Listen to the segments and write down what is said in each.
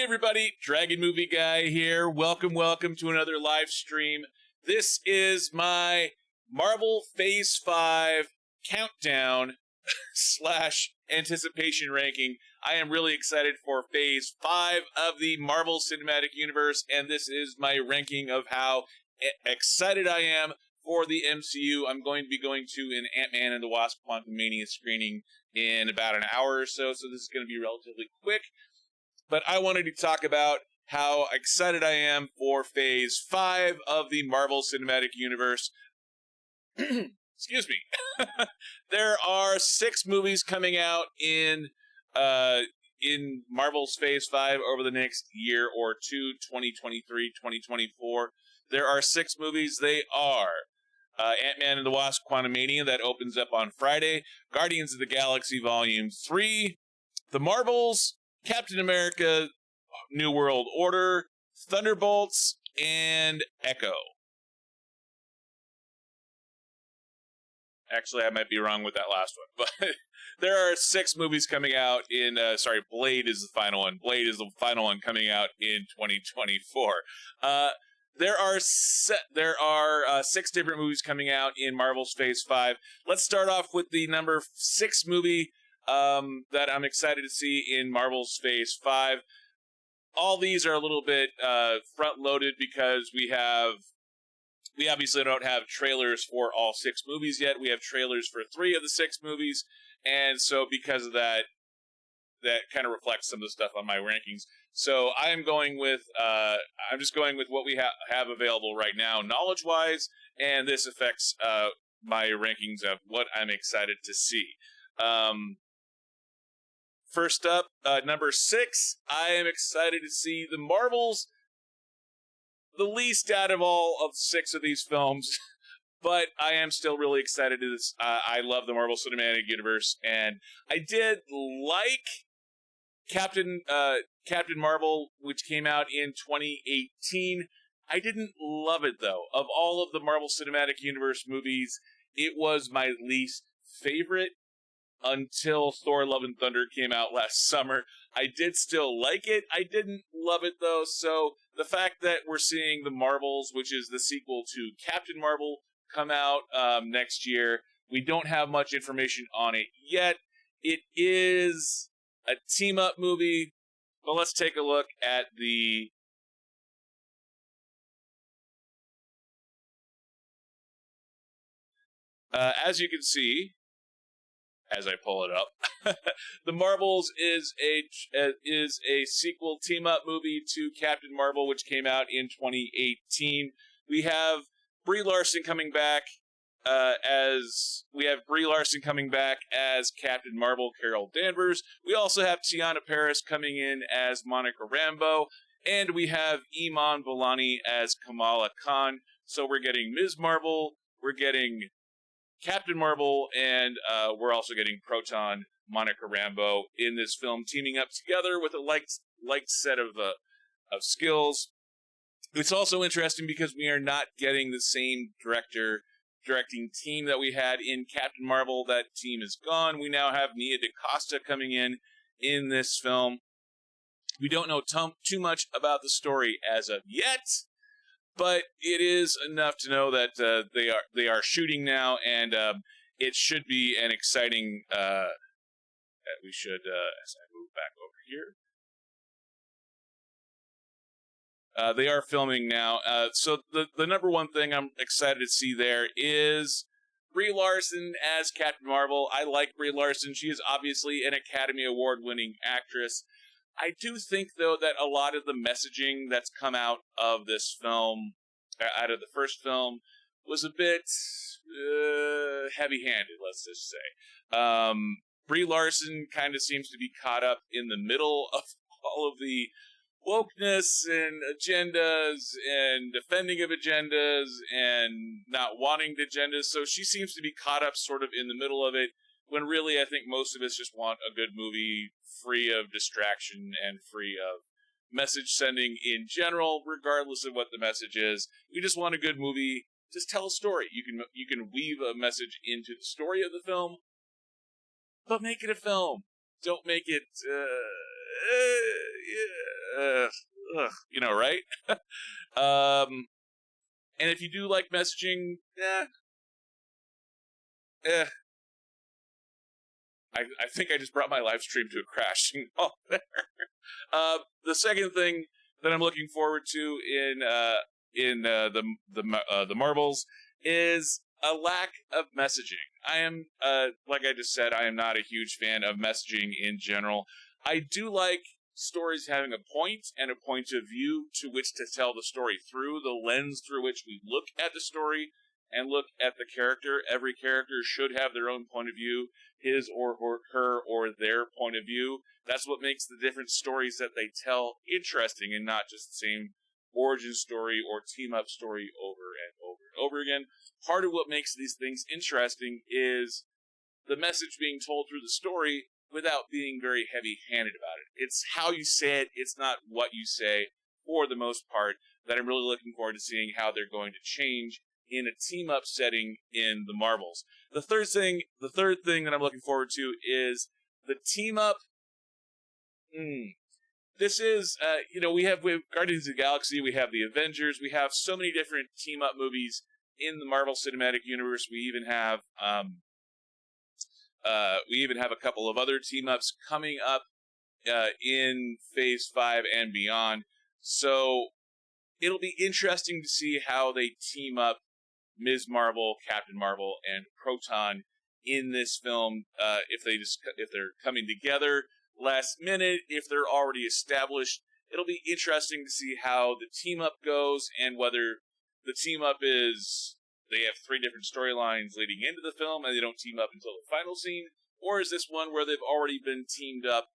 Hey everybody, Dragon Movie Guy here. Welcome to another live stream. This is my Marvel Phase 5 countdown / anticipation ranking. I am really excited for Phase 5 of the Marvel Cinematic Universe, and this is my ranking of how excited I am for the MCU. I'm going to be going to an Ant-Man and the Wasp Quantumania screening in about an hour or so this is going to be relatively quick. But I wanted to talk about how excited I am for Phase 5 of the Marvel Cinematic Universe. Excuse me. There are 6 movies coming out in Marvel's Phase 5 over the next year or two, 2023, 2024. There are 6 movies. They are Ant-Man and the Wasp Quantumania, that opens up on Friday, Guardians of the Galaxy Volume 3, The Marvels, Captain America, New World Order, Thunderbolts, and Echo. Actually, I might be wrong with that last one, but there are 6 movies coming out in, Blade is the final one. Blade is the final one coming out in 2024. There are 6 different movies coming out in Marvel's Phase 5. Let's start off with the number 6 movie that I'm excited to see in Marvel's Phase 5. All these are a little bit front-loaded because we obviously don't have trailers for all 6 movies yet. We have trailers for 3 of the 6 movies, and so because of that, that kind of reflects some of the stuff on my rankings. So I am going with, I'm just going with what we have available right now, knowledge-wise, and this affects my rankings of what I'm excited to see. First up, number 6, I am excited to see The Marvels, the least out of all of 6 of these films, but I am still really excited to this. I love the Marvel Cinematic Universe, and I did like Captain Marvel, which came out in 2018. I didn't love it, though. Of all of the Marvel Cinematic Universe movies, it was my least favorite until Thor Love and Thunder came out last summer. I did still like it. I didn't love it, though, so the fact that we're seeing The Marvels, which is the sequel to Captain Marvel, come out next year, we don't have much information on it yet. It is a team-up movie, but let's take a look at the as you can see, as I pull it up, The Marvels is a sequel team-up movie to Captain Marvel, which came out in 2018. We have Brie Larson coming back as Captain Marvel, Carol Danvers. We also have Tiana Paris coming in as Monica Rambeau, and we have Iman Vellani as Kamala Khan. So we're getting Ms. Marvel, we're getting Captain Marvel, and we're also getting Proton Monica Rambeau in this film, teaming up together with a liked set of skills. It's also interesting because we are not getting the same directing team that we had in Captain Marvel. That team is gone. We now have Nia DaCosta coming in this film. We don't know too much about the story as of yet, but it is enough to know that they are shooting now, and it should be an exciting. We should, as I move back over here, they are filming now. So the number one thing I'm excited to see there is Brie Larson as Captain Marvel. I like Brie Larson. She is obviously an Academy Award-winning actress. I do think, though, that a lot of the messaging that's come out of this film, out of the first film, was a bit heavy-handed, let's just say. Brie Larson kind of seems to be caught up in the middle of all of the wokeness and agendas and defending of agendas and not wanting agendas, so she seems to be caught up sort of in the middle of it, when really I think most of us just want a good movie free of distraction and free of message sending in general, regardless of what the message is. We just want a good movie. Just tell a story. You can weave a message into the story of the film, but make it a film. Don't make it right? And if you do like messaging, I think I just brought my live stream to a crashing halt there. The second thing that I'm looking forward to in the Marvels is a lack of messaging. I am, like I just said, I am not a huge fan of messaging in general. I do like stories having a point and a point of view to which to tell the story through, the lens through which we look at the story and look at the character. Every character should have their own point of view, his or her or their point of view. That's what makes the different stories that they tell interesting and not just the same origin story or team-up story over and over and over again. Part of what makes these things interesting is the message being told through the story without being very heavy-handed about it. It's how you say it, it's not what you say, for the most part, that I'm really looking forward to seeing how they're going to change in a team-up setting in the Marvels. The third thing that I'm looking forward to is the team-up. This is, we have Guardians of the Galaxy, we have the Avengers, we have so many different team-up movies in the Marvel Cinematic Universe. We even have a couple of other team-ups coming up in Phase 5 and beyond. So it'll be interesting to see how they team up Ms. Marvel, Captain Marvel, and Proton in this film. If they're coming together last minute, if they're already established. It'll be interesting to see how the team-up goes and whether the team-up is they have three different storylines leading into the film and they don't team up until the final scene, or is this one where they've already been teamed up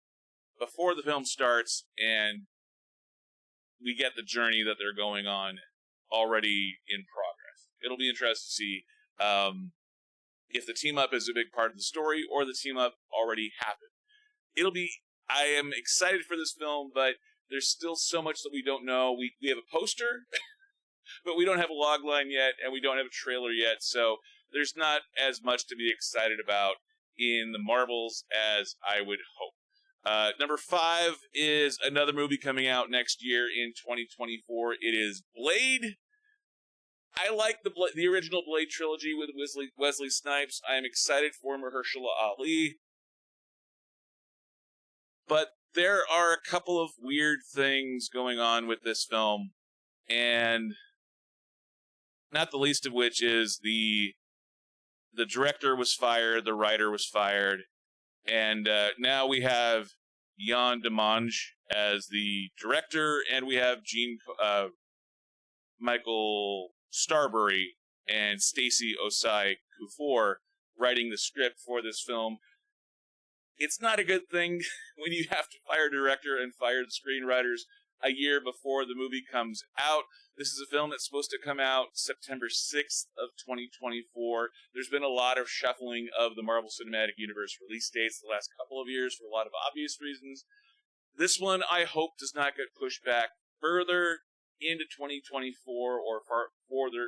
before the film starts and we get the journey that they're going on already in progress. It'll be interesting to see if the team-up is a big part of the story or the team-up already happened. I am excited for this film, but there's still so much that we don't know. We have a poster, but we don't have a log line yet, and we don't have a trailer yet, so there's not as much to be excited about in the Marvels as I would hope. Number 5 is another movie coming out next year in 2024. It is Blade. I like the original Blade trilogy with Wesley Snipes. I am excited for Mahershala Ali. But there are a couple of weird things going on with this film, and not the least of which is the director was fired, the writer was fired, and now we have Yann Demange as the director, and we have Michael Starbury and Stacey Osai Kuffour writing the script for this film. It's not a good thing when you have to fire a director and fire the screenwriters a year before the movie comes out. This is a film that's supposed to come out September 6th of 2024. There's been a lot of shuffling of the Marvel Cinematic Universe release dates the last couple of years for a lot of obvious reasons. This one, I hope, does not get pushed back further into 2024 or farther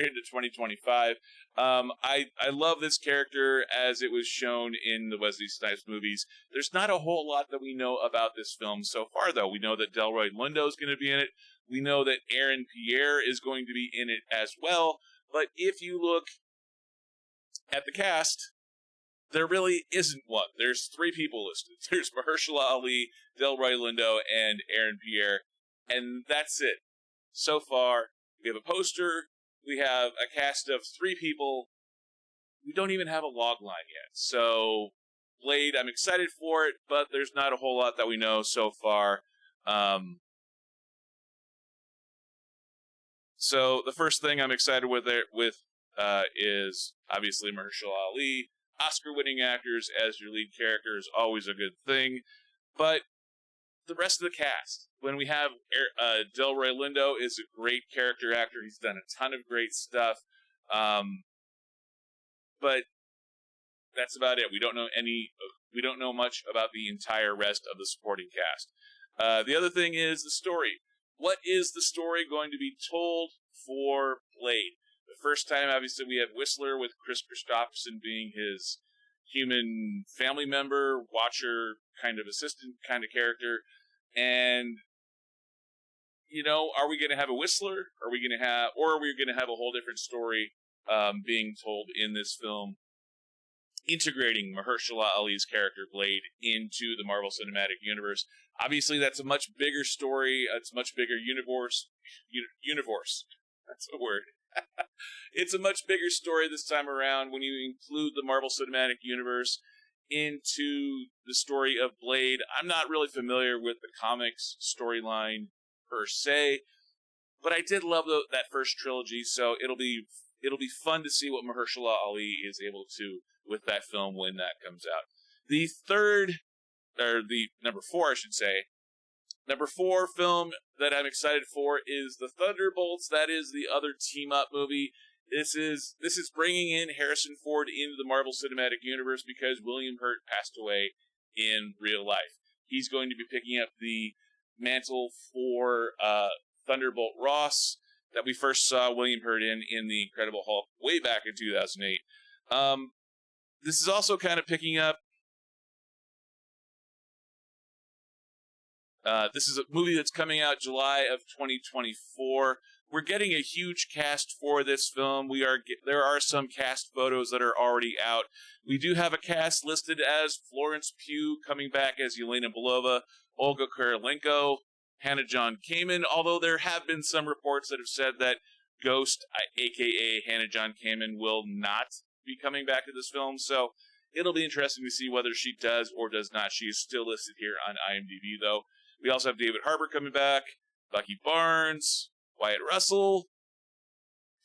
into 2025. I love this character as it was shown in the Wesley Snipes movies. There's not a whole lot that we know about this film so far, though. We know that Delroy Lindo is going to be in it. We know that Aaron Pierre is going to be in it as well. But if you look at the cast, there really isn't one. There's 3 people listed. There's Mahershala Ali, Delroy Lindo, and Aaron Pierre. And that's it. So far, we have a poster. We have a cast of 3 people. We don't even have a log line yet. So, Blade, I'm excited for it, but there's not a whole lot that we know so far. So, the first thing I'm excited with is obviously Mahershala Ali. Oscar-winning actors as your lead character is always a good thing. But the rest of the cast, when we have Delroy Lindo is a great character actor. He's done a ton of great stuff. But that's about it. We don't know much about the entire rest of the supporting cast. The other thing is the story. What is the story going to be told for Blade? The first time, obviously, we have Whistler with Chris Christopherson being his human family member, watcher, kind of assistant kind of character. And, are we going to have a Whistler? Or are we going to have a whole different story being told in this film, integrating Mahershala Ali's character Blade into the Marvel Cinematic Universe? Obviously, that's a much bigger story. It's a much bigger universe. That's a word. It's a much bigger story this time around when you include the Marvel Cinematic Universe into the story of Blade. I'm not really familiar with the comics storyline per se, but I did love that first trilogy, so it'll be fun to see what Mahershala Ali is able to with that film when that comes out. The number 4, I should say. Number 4 film that I'm excited for is the Thunderbolts. That is the other team-up movie. This is bringing in Harrison Ford into the Marvel Cinematic Universe because William Hurt passed away in real life. He's going to be picking up the mantle for Thunderbolt Ross that we first saw William Hurt in The Incredible Hulk way back in 2008. This is also kind of picking up. This is a movie that's coming out July of 2024. We're getting a huge cast for this film. There are some cast photos that are already out. We do have a cast listed as Florence Pugh coming back as Yelena Belova, Olga Kurylenko, Hannah John Kamen, although there have been some reports that have said that Ghost, a.k.a. Hannah John Kamen, will not be coming back to this film, so it'll be interesting to see whether she does or does not. She is still listed here on IMDb, though. We also have David Harbour coming back, Bucky Barnes, Wyatt Russell.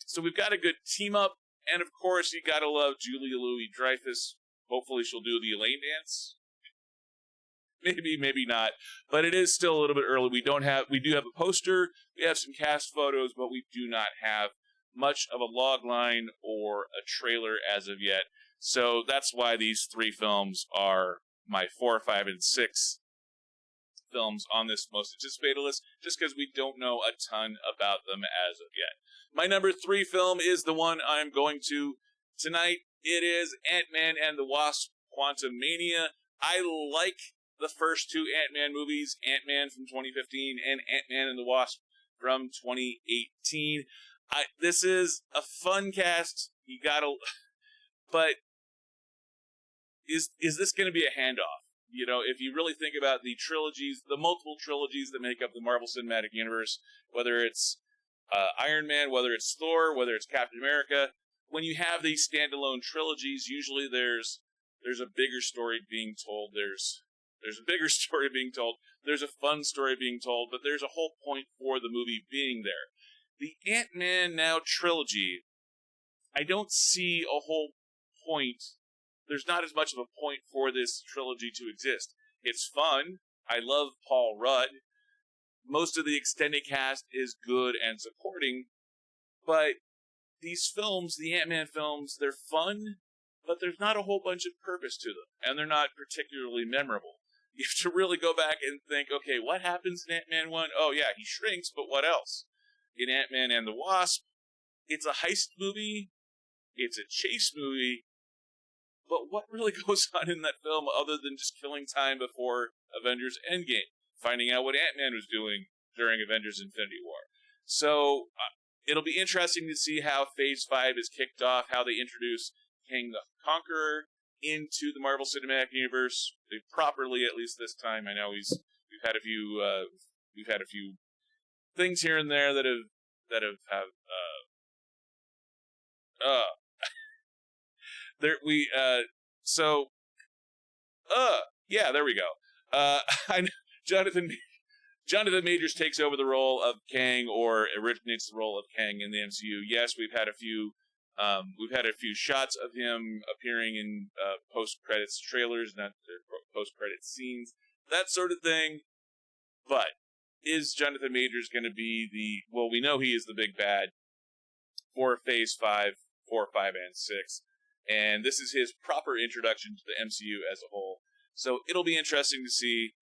So we've got a good team up, and of course, you gotta love Julia Louis-Dreyfus. Hopefully she'll do the Elaine dance. Maybe, maybe not. But it is still a little bit early. We do have a poster, we have some cast photos, but we do not have much of a log line or a trailer as of yet. So that's why these 3 films are my 4, 5, and 6 films on this most anticipated list, just because we don't know a ton about them as of yet. My number 3 film is the one I'm going to tonight. It is Ant-Man and the Wasp: Quantumania. I like the first 2 Ant-Man movies, Ant-Man from 2015 and Ant-Man and the Wasp from 2018. This is a fun cast. But is this going to be a handoff? If you really think about the trilogies, the multiple trilogies that make up the Marvel Cinematic Universe, whether it's Iron Man, whether it's Thor, whether it's Captain America, when you have these standalone trilogies, usually there's a bigger story being told. There's a bigger story being told. There's a fun story being told, but there's a whole point for the movie being there. The Ant-Man Now trilogy, I don't see a whole point. There's not as much of a point for this trilogy to exist. It's fun. I love Paul Rudd. Most of the extended cast is good and supporting, but these films, the Ant-Man films, they're fun, but there's not a whole bunch of purpose to them, and they're not particularly memorable. You have to really go back and think, okay, what happens in Ant-Man 1? Oh yeah, he shrinks, but what else? In Ant-Man and the Wasp, it's a heist movie, it's a chase movie, but what really goes on in that film other than just killing time before Avengers Endgame, finding out what Ant-Man was doing during Avengers Infinity War? So it'll be interesting to see how Phase 5 is kicked off, how they introduce Kang the Conqueror into the Marvel Cinematic Universe. They properly, at least this time. I know we've had a few things here and there that have there we go. Jonathan Majors takes over the role of Kang, or originates the role of Kang in the MCU. Yes, we've had a few shots of him appearing in post-credits trailers, not post-credits scenes, that sort of thing. But is Jonathan Majors going to be well, we know he is the big bad for Phase 5, 4, 5, and 6. And this is his proper introduction to the MCU as a whole. So it'll be interesting to see.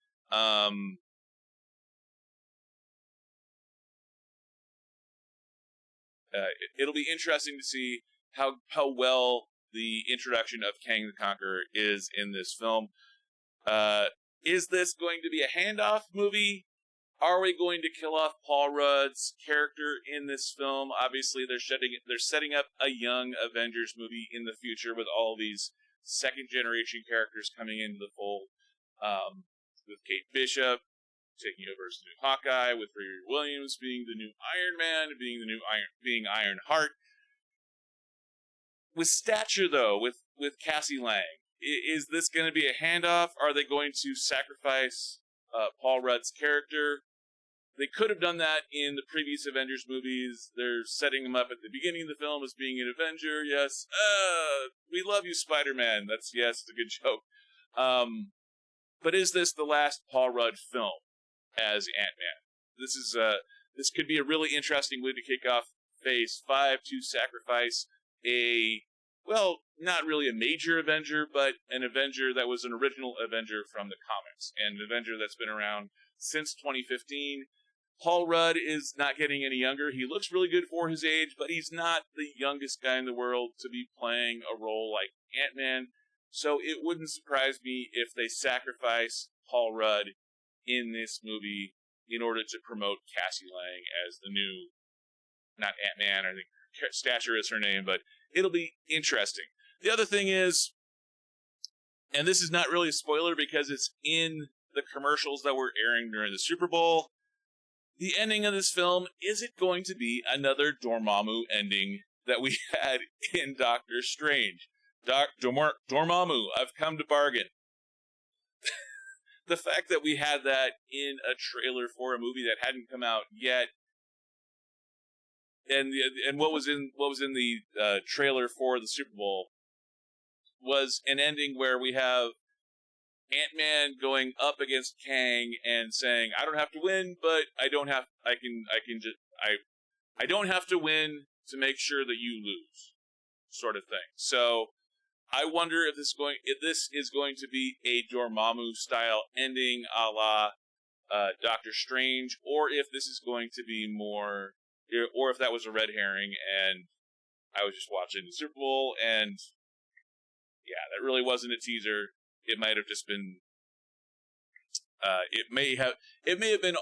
It'll be interesting to see how well the introduction of Kang the Conqueror is in this film. Is this going to be a handoff movie? Are we going to kill off Paul Rudd's character in this film? Obviously, they're setting up a young Avengers movie in the future with all these second-generation characters coming into the fold. With Kate Bishop taking over as the new Hawkeye, with Riri Williams being the new Iron Man, being Ironheart. With Stature, though, with Cassie Lang, is this going to be a handoff? Are they going to sacrifice Paul Rudd's character? They could have done that in the previous Avengers movies. They're setting him up at the beginning of the film as being an Avenger. Yes, we love you, Spider-Man. That's a good joke. But is this the last Paul Rudd film as Ant-Man? This could be a really interesting way to kick off Phase 5 to sacrifice not really a major Avenger, but an Avenger that was an original Avenger from the comics, and an Avenger that's been around since 2015. Paul Rudd is not getting any younger. He looks really good for his age, but he's not the youngest guy in the world to be playing a role like Ant-Man. So it wouldn't surprise me if they sacrifice Paul Rudd in this movie in order to promote Cassie Lang as the new, not Ant-Man, I think Stature is her name, but it'll be interesting. The other thing is, and this is not really a spoiler because it's in the commercials that were airing during the Super Bowl, the ending of this film, is it going to be another Dormammu ending that we had in Doctor Strange? Dormammu, I've come to bargain. The fact that we had that in a trailer for a movie that hadn't come out yet, and what was in the trailer for the Super Bowl was an ending where we have Ant-Man going up against Kang and saying, "I don't have to win, but I don't have to win to make sure that you lose," sort of thing. So I wonder if this is going to be a Dormammu style ending, a la Doctor Strange, or if this is going to be more, or if that was a red herring and I was just watching the Super Bowl and that really wasn't a teaser. It might have just been. It may have been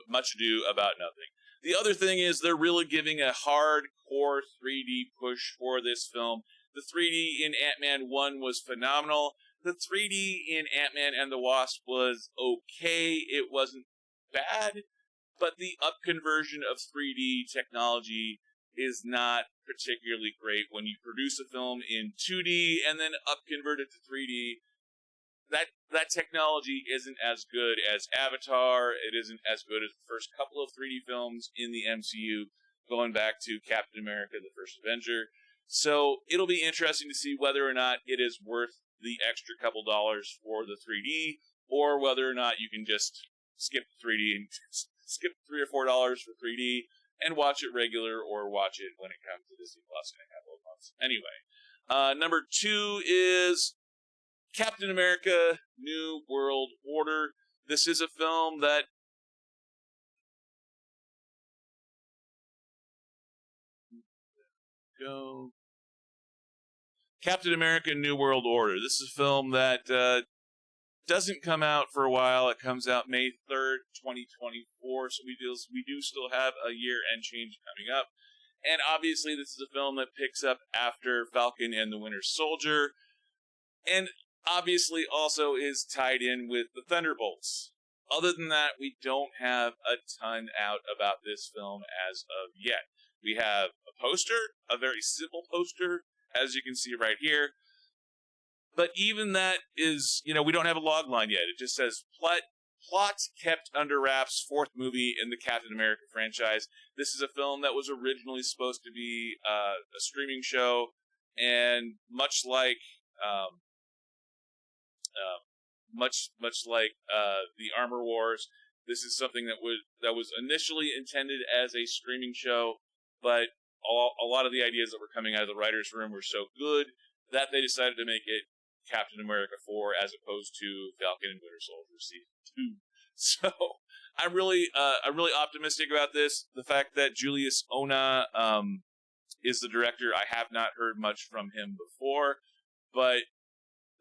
much ado about nothing. The other thing is they're really giving a hardcore 3D push for this film. The 3D in Ant-Man 1 was phenomenal. The 3D in Ant-Man and the Wasp was okay. It wasn't bad, but the upconversion of 3D technology is not particularly great. When you produce a film in 2D and then upconvert it to 3D, that technology isn't as good as Avatar. It isn't as good as the first couple of 3D films in the MCU, going back to Captain America, the First Avenger. So it'll be interesting to see whether or not it is worth the extra couple dollars for the 3D, or whether or not you can just skip 3D and skip $3 or $4 for 3D and watch it regular, or watch it when it comes to Disney Plus in a couple of months. Anyway, number 2 is Captain America: New World Order. This is a film that Captain America: New World Order. This is a film that doesn't come out for a while. It comes out May 3rd, 2024, so we do still have a year and change coming up. And obviously this is a film that picks up after Falcon and the Winter Soldier, and obviously also is tied in with the Thunderbolts. Other than that, we don't have a ton out about this film as of yet. We have a poster, a very simple poster, as you can see right here. But even that is, we don't have a log line yet. It just says, plot kept under wraps, 4th movie in the Captain America franchise. This is a film that was originally supposed to be a streaming show, and much like the Armor Wars, this is something that was initially intended as a streaming show, but a lot of the ideas that were coming out of the writers' room were so good that they decided to make it Captain America 4 as opposed to Falcon and Winter Soldier Season 2. So I'm really optimistic about this. The fact that Julius Ona is the director, I have not heard much from him before, but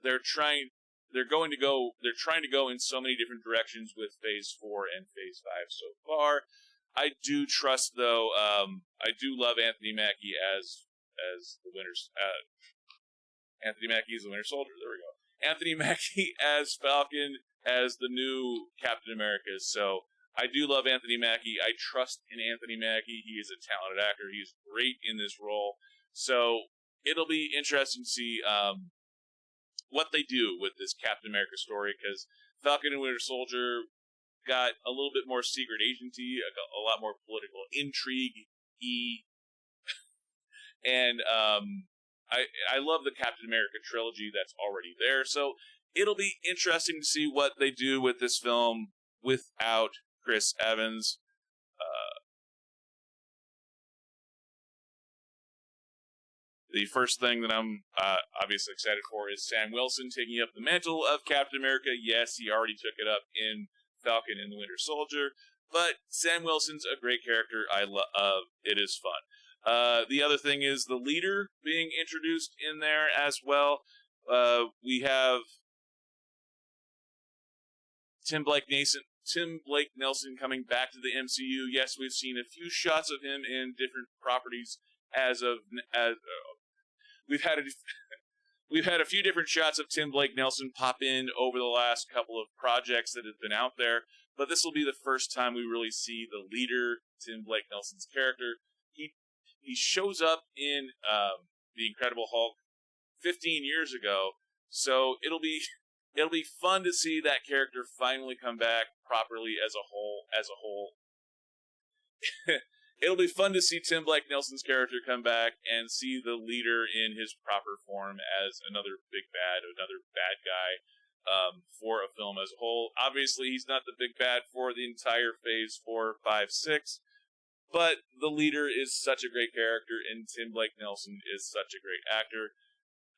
they're trying they're trying to go in so many different directions with Phase 4 and Phase 5 so far. I do trust, though. I do love Anthony Mackie as the Anthony Mackie as the Winter Soldier. There we go. Anthony Mackie as Falcon, as the new Captain America. So I do love Anthony Mackie. I trust in Anthony Mackie. He is a talented actor. He's great in this role. So it'll be interesting to see what they do with this Captain America story, because Falcon and Winter Soldier got a little bit more secret agency, a lot more political intrigue-y, and I love the Captain America trilogy that's already there, so it'll be interesting to see what they do with this film without Chris Evans. The first thing that I'm obviously excited for is Sam Wilson taking up the mantle of Captain America. Yes, he already took it up in Falcon and the Winter Soldier, but Sam Wilson's a great character. I love it is fun. The other thing is the leader being introduced in there as well. We have Tim Blake Nelson coming back to the MCU. Yes, we've seen a few shots of him in different properties we've had a few different shots of Tim Blake Nelson pop in over the last couple of projects that have been out there, but this will be the first time we really see the leader, Tim Blake Nelson's character. He shows up in The Incredible Hulk 15 years ago, so it'll be fun to see that character finally come back properly as a whole. It'll be fun to see Tim Blake Nelson's character come back and see the leader in his proper form as another bad guy for a film as a whole. Obviously, he's not the big bad for the entire Phase 4, 5, 6, but the leader is such a great character, and Tim Blake Nelson is such a great actor.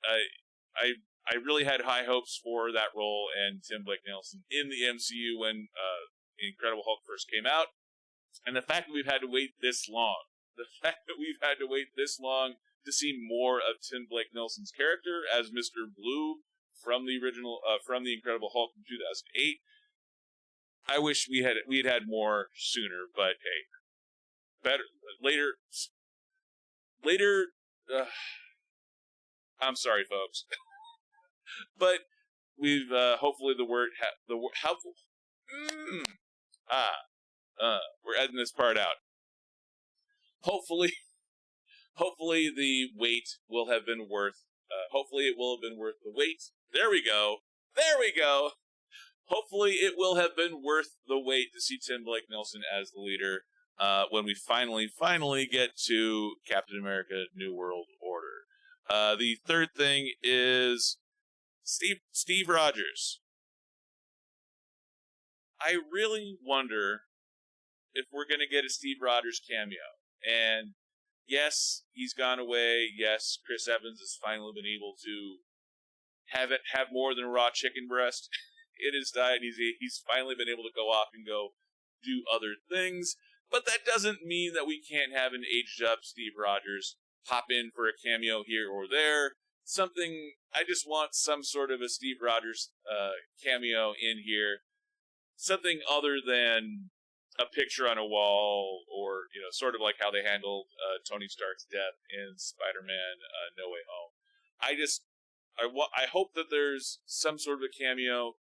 I really had high hopes for that role and Tim Blake Nelson in the MCU when The Incredible Hulk first came out. And the fact that we've had to wait this long, to see more of Tim Blake Nelson's character as Mr. Blue from the original, from The Incredible Hulk in 2008, I wish we had more sooner. But hey, better later. I'm sorry, folks, but we've hopefully we're editing this part out. Hopefully the wait will have been worth. Hopefully it will have been worth the wait. There we go. Hopefully it will have been worth the wait to see Tim Blake Nelson as the leader when we finally get to Captain America: New World Order. The third thing is Steve Rogers. I really wonder if we're going to get a Steve Rogers cameo. And yes, he's gone away. Yes, Chris Evans has finally been able to have more than a raw chicken breast in his diet. He's finally been able to go off and go do other things. But that doesn't mean that we can't have an aged up Steve Rogers pop in for a cameo here or there. I just want some sort of a Steve Rogers cameo in here. Something other than a picture on a wall, or sort of like how they handled Tony Stark's death in Spider-Man: No Way Home. I hope that there's some sort of a cameo.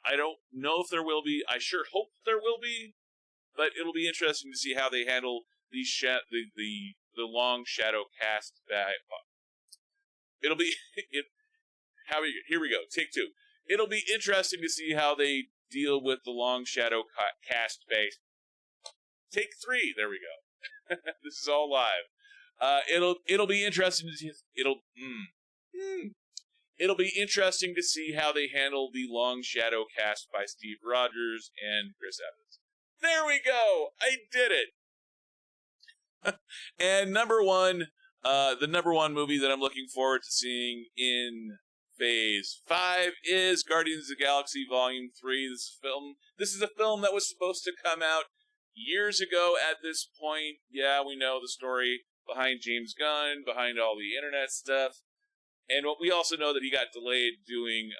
I don't know if there will be. I sure hope there will be, but it'll be interesting to see how they handle the long shadow cast back. It'll be here we go. Take two. It'll be interesting to see how they deal with the long shadow cast base. Take three. There we go. This is all live. It'll be interesting to see. It'll be interesting to see how they handle the long shadow cast by Steve Rogers and Chris Evans. There we go. I did it. And the number one movie that I'm looking forward to seeing in Phase 5 is Guardians of the Galaxy Volume 3. This is a film that was supposed to come out years ago at this point. Yeah, we know the story behind James Gunn, behind all the internet stuff. And we also know that he got delayed doing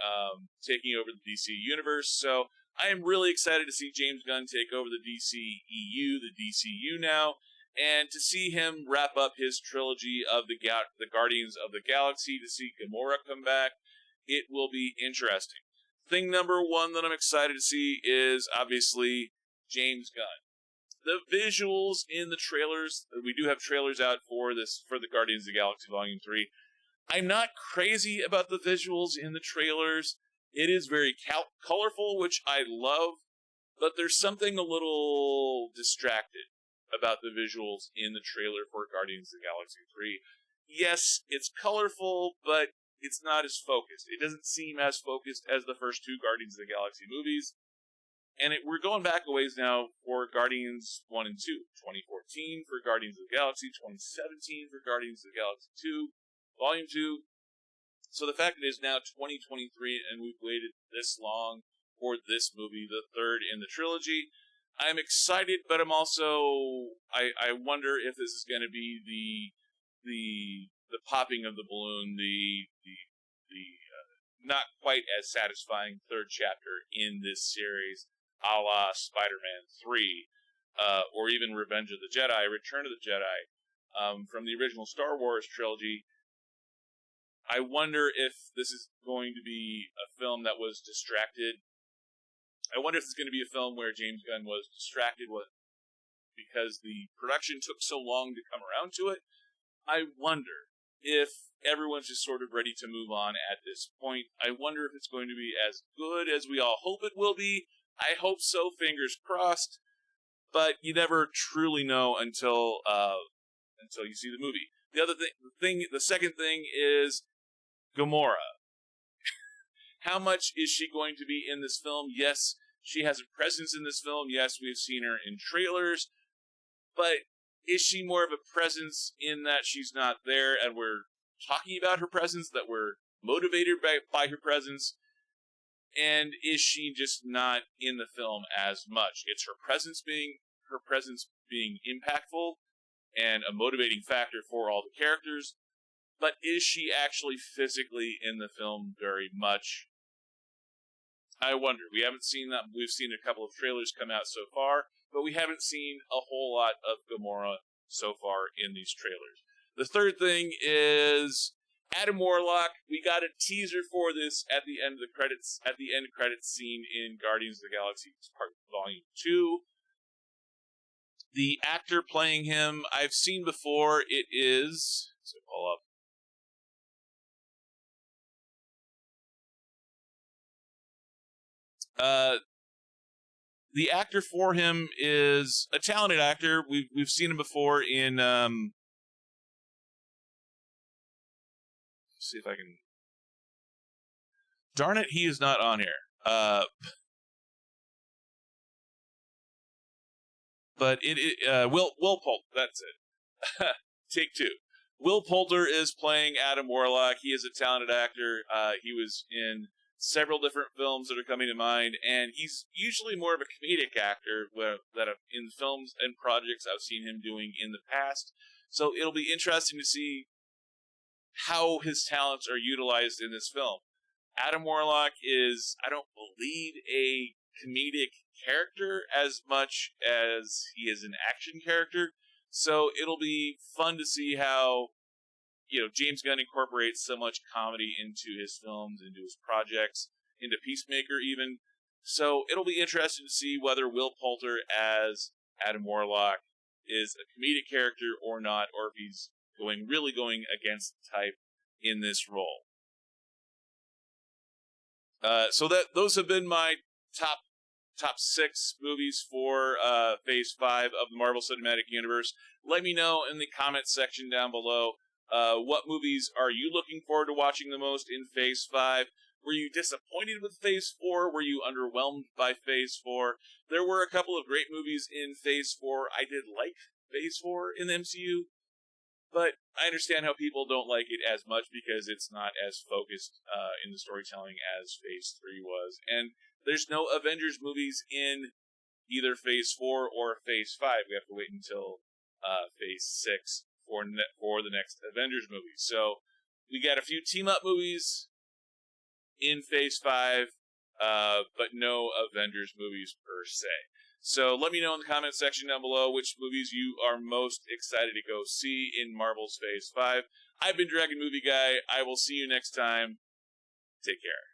taking over the DC universe. So I am really excited to see James Gunn take over the DCEU, the DCU now, and to see him wrap up his trilogy of the Guardians of the Galaxy, to see Gamora come back. It will be interesting. Thing number one that I'm excited to see is obviously James Gunn. The visuals in the trailers, we do have trailers out for the Guardians of the Galaxy Volume 3. I'm not crazy about the visuals in the trailers. It is very colorful, which I love, but there's something a little distracted about the visuals in the trailer for Guardians of the Galaxy 3. Yes, it's colorful, but it's not as focused. It doesn't seem as focused as the first two Guardians of the Galaxy movies. And we're going back a ways now for Guardians 1 and 2. 2014 for Guardians of the Galaxy, 2017 for Guardians of the Galaxy 2, Volume 2. So the fact that it is now 2023 and we've waited this long for this movie, the third in the trilogy, I'm excited, but I'm also, I wonder if this is going to be the popping of the balloon, the not quite as satisfying third chapter in this series, a la Spider-Man 3, or even Revenge of the Jedi, Return of the Jedi, from the original Star Wars trilogy. I wonder if this is going to be a film that was distracted. I wonder if it's going to be a film where James Gunn was distracted because the production took so long to come around to it. I wonder if everyone's just sort of ready to move on at this point. I wonder if it's going to be as good as we all hope it will be. I hope so, fingers crossed. But you never truly know until you see the movie. The second thing is Gamora. How much is she going to be in this film? Yes, she has a presence in this film. Yes, we've seen her in trailers. But is she more of a presence in that she's not there and we're talking about her presence, that we're motivated by her presence? And is she just not in the film as much? It's her presence being impactful and a motivating factor for all the characters. But is she actually physically in the film very much? I wonder. We haven't seen that. We've seen a couple of trailers come out so far, but we haven't seen a whole lot of Gamora so far in these trailers. The third thing is Adam Warlock. We got a teaser for this at the end credits scene in Guardians of the Galaxy Volume 2. The actor playing him, I've seen before. It is... So pull up. The actor for him is a talented actor. We've seen him before in see if I can. Darn it, he is not on here. But Will Poulter. That's it. Take two. Will Poulter is playing Adam Warlock. He is a talented actor. He was in several different films that are coming to mind, and he's usually more of a comedic actor in films and projects I've seen him doing in the past. So it'll be interesting to see how his talents are utilized in this film. Adam Warlock is, I don't believe, a comedic character as much as he is an action character. So it'll be fun to see how James Gunn incorporates so much comedy into his films, into his projects, into Peacemaker even. So it'll be interesting to see whether Will Poulter as Adam Warlock is a comedic character or not, or if he's really going against the type in this role. So those have been my top 6 movies for Phase 5 of the Marvel Cinematic Universe. Let me know in the comments section down below. What movies are you looking forward to watching the most in Phase 5? Were you disappointed with Phase 4? Were you underwhelmed by Phase 4? There were a couple of great movies in Phase 4. I did like Phase 4 in the MCU, but I understand how people don't like it as much because it's not as focused in the storytelling as Phase 3 was. And there's no Avengers movies in either Phase 4 or Phase 5. We have to wait until Phase 6 for the next Avengers movie. So We got a few team-up movies in Phase 5, but no Avengers movies per se. So let me know in the comment section down below which movies you are most excited to go see in Marvel's Phase 5. I've been Dragon Movie Guy. I will see you next time. Take care.